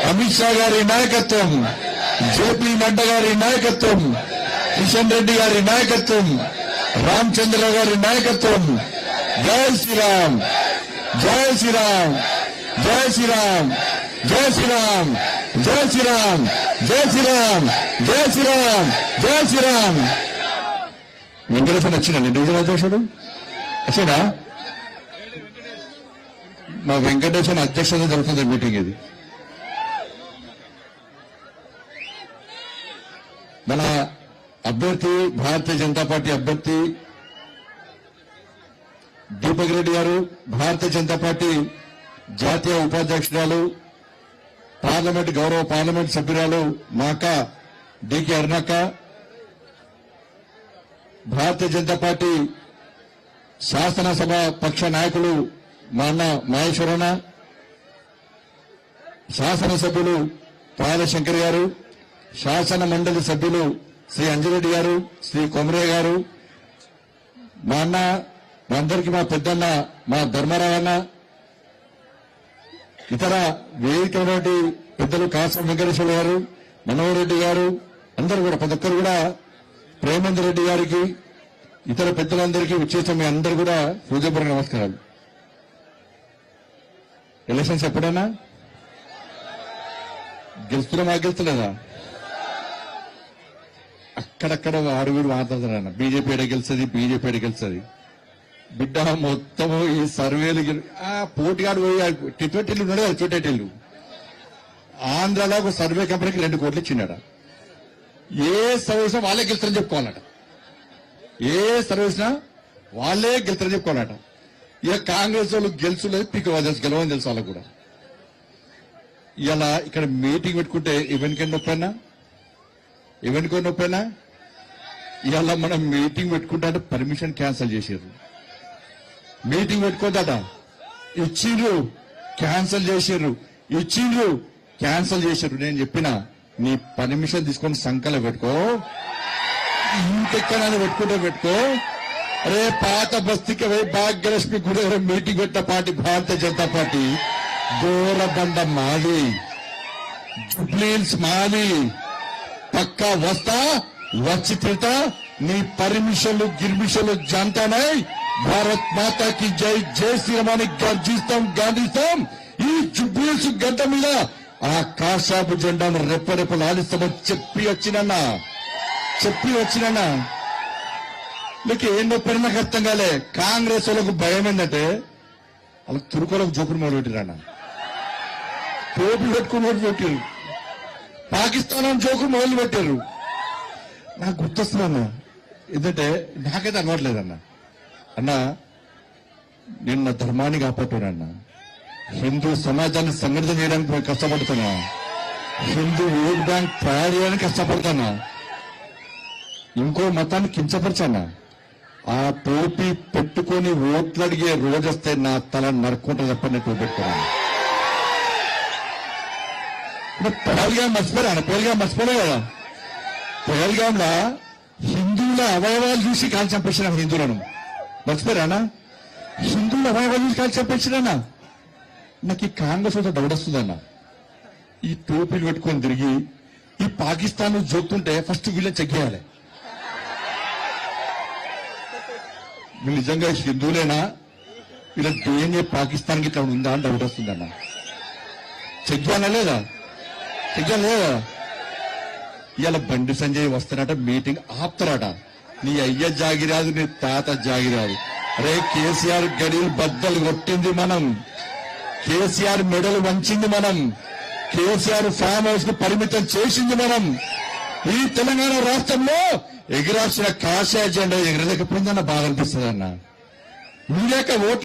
అమిత్ షా గారి నాయకత్వం, జేపీ నడ్డా గారి నాయకత్వం, కిషన్ రెడ్డి గారి నాయకత్వం, రామచంద్ర గారి నాయకత్వం. జై శ్రీరామ్, జై శ్రీరామ్, జై శ్రీరామ్, జై శ్రీరామ్, జై శ్రీరామ్, జై శ్రీరామ్, జై శ్రీరామ్, జై శ్రీరామ్. వెంకటేశ్వర వచ్చిందండి డివిజన్ అధ్యక్షుడు వచ్చాడా? మా వెంకటేశ్వర అధ్యక్షత జరుగుతుంది మీటింగ్ ఇది. మన అభ్యర్థి భారతీయ జనతా పార్టీ అభ్యర్థి దీపక్ రెడ్డి గారు, భారతీయ జనతా పార్టీ జాతీయ ఉపాధ్యక్షురాలు, గౌరవ పార్లమెంట్ సభ్యురాలు మా అక్క డికే అరుణక్క, భారతీయ జనతా పార్టీ శాసనసభ పక్ష నాయకులు మా అన్న మహేశ్వరన్న, శాసనసభ్యులు పాలశంకర్ గారు, శాసన మండలి సభ్యులు శ్రీ అంజిరెడ్డి గారు, శ్రీ కొమరయ్య గారు, మా అన్న, మా అందరికీ మా పెద్దన్న మా ధర్మారావు అన్న, ఇతర వేదికైనటువంటి పెద్దలు కాసం వెంకటేశ్వర గారు, మనోహర్ రెడ్డి గారు, అందరూ కూడా ప్రతి ఒక్కరు కూడా, ప్రేమేందర్ రెడ్డి గారికి, ఇతర పెద్దలందరికీ వచ్చేసిన మీ అందరూ కూడా హృదయపూర్వక నమస్కారాలు. ఎలక్షన్స్ ఎప్పుడైనా గెలుస్తున్నామా గెలుస్తలేదా? అక్కడక్కడ అడుగుడు మాట్లాడుతున్నా, బీజేపీ ఎడ గెలుస్తుంది, బీజేపీ ఎడ గెలుస్తుంది. బిడ్డ మొత్తము ఈ సర్వేలు పోటీగాడు పోయి టిట్వెటిల్లు ఉన్నాడు కదా, టిట్వెటిల్లు ఆంధ్రాలో ఒక సర్వే కంపెనీకి 2 కోట్లు ఇచ్చినాడ. ఏ సర్వీస్ వాళ్ళే గెలుస్తారని చెప్పుకోవాలట, ఏ సర్వీస్ వాళ్ళే గెలుస్తారని చెప్పుకోవాలట. ఇక కాంగ్రెస్ వాళ్ళు గెలుచులేదు, పీక గెలవని తెలుసు వాళ్ళకు కూడా. ఇలా ఇక్కడ మీటింగ్ పెట్టుకుంటే ఎవరికైనా నొప్పైనా, ఎవరికో నొప్పైనా, ఇవాళ మనం మీటింగ్ పెట్టుకుంటే అంటే పర్మిషన్ క్యాన్సిల్ చేసారు. మీటింగ్ పెట్టుకోదట, ఇచ్చిండ్రు క్యాన్సిల్ చేసారు, ఇచ్చిండ్రు క్యాన్సిల్ చేశారు. నేను చెప్పిన నీ పర్మిషన్ తీసుకొని సంకలో పెట్టుకో, ఇంకెక్కడ పెట్టుకుంటే పెట్టుకో. అరే పాత బస్తీకి పోయి భాగ్యలక్ష్మి గుడి మీటింగ్ పెట్టిన పార్టీ భారతీయ జనతా పార్టీ. గోరబండ మాది, జుబ్లీల్స్ మాది, పక్కా వస్తా, వచ్చి తిడతా. నీ పర్మిషన్లు గిర్మిషన్లు జంతానై భారత్ మాతాకి జై, జై శ్రీరామాని గర్జిస్తాం, గాంధిస్తాం. ఈ జుబ్లీల్స్ గడ్డ మీద ఆ కాషాపు జెండాను రెప్పరెప్పలు ఆలిస్తామని చెప్పి వచ్చినా మీకు ఏం నొప్పి నాకు అర్థం కాలే. కాంగ్రెస్ వాళ్ళకు భయం ఏంటంటే వాళ్ళకి తురుకోలకు జోకులు మొదలు పెట్టిరన్న, టోపులు పెట్టుకుని మొదలు పెట్టారు, పాకిస్తాన్ జోకులు మొదలు పెట్టారు. నాకు గుర్తొస్తుందన్న, ఎందుకంటే నాకైతే అలవాట్లేదన్న. అన్న నిన్న ధర్మాన్ని కాపాడుతున్నా, హిందూ సమాజాన్ని సంఘటితం చేయడానికి మేము కష్టపడుతున్నా, హిందూ ఓట్ బ్యాంక్ తయారు చేయడానికి కష్టపడుతున్నా, ఇంకో మతాన్ని కించపరిచానా. ఆ టోపీ పెట్టుకుని ఓట్లు అడిగే రోజు వస్తే నా తల నరుక్కుంటా చెప్పని టోపీ పెట్టుకున్నాను. పహల్గాం మర్చిపోయాను, పహల్గాం మర్చిపోలే కదా. పహల్గాంలో హిందువుల అవయవాలు చూసి కాల్ చంపేసిన హిందువులను మర్చిపోయానా? హిందువుల అవయవాలు చూసి కాల్ చంపేసినా. నాకు ఈ కాంగ్రెస్ వద్ద డౌట్ వస్తుందన్న, ఈ టోపీలు పెట్టుకొని తిరిగి ఈ పాకిస్తాన్ జోక్తుంటే ఫస్ట్ వీళ్ళని చెక్ చేయాలి. వీళ్ళు నిజంగా హిందువులేనా, వీళ్ళ DNA పాకిస్తాన్ కి ఇట్లా ఉందా అని డౌట్ వస్తుందన్న. చెక్ చేయాలా లేదా? చెక్ చేయాలి లేదా? ఇవాళ బండి సంజయ్ వస్తారట, మీటింగ్ ఆపుతారట. నీ అయ్య జాగిరాదు, నీ తాత జాగిరాదు. అరే కేసీఆర్ గడిలు బద్దలు కొట్టింది మనం, కేసీఆర్ మెడలు వంచింది మనం, కేసీఆర్ ఫామ్ హౌస్ కు పరిమితం చేసింది మనం. ఈ తెలంగాణ రాష్ట్రంలో ఎగిరాల్సిన కాషాయ జెండా ఎగరలేకపోయిందన్న బాధ అనిపిస్తుంది అన్న. మీ లేక ఓట్లు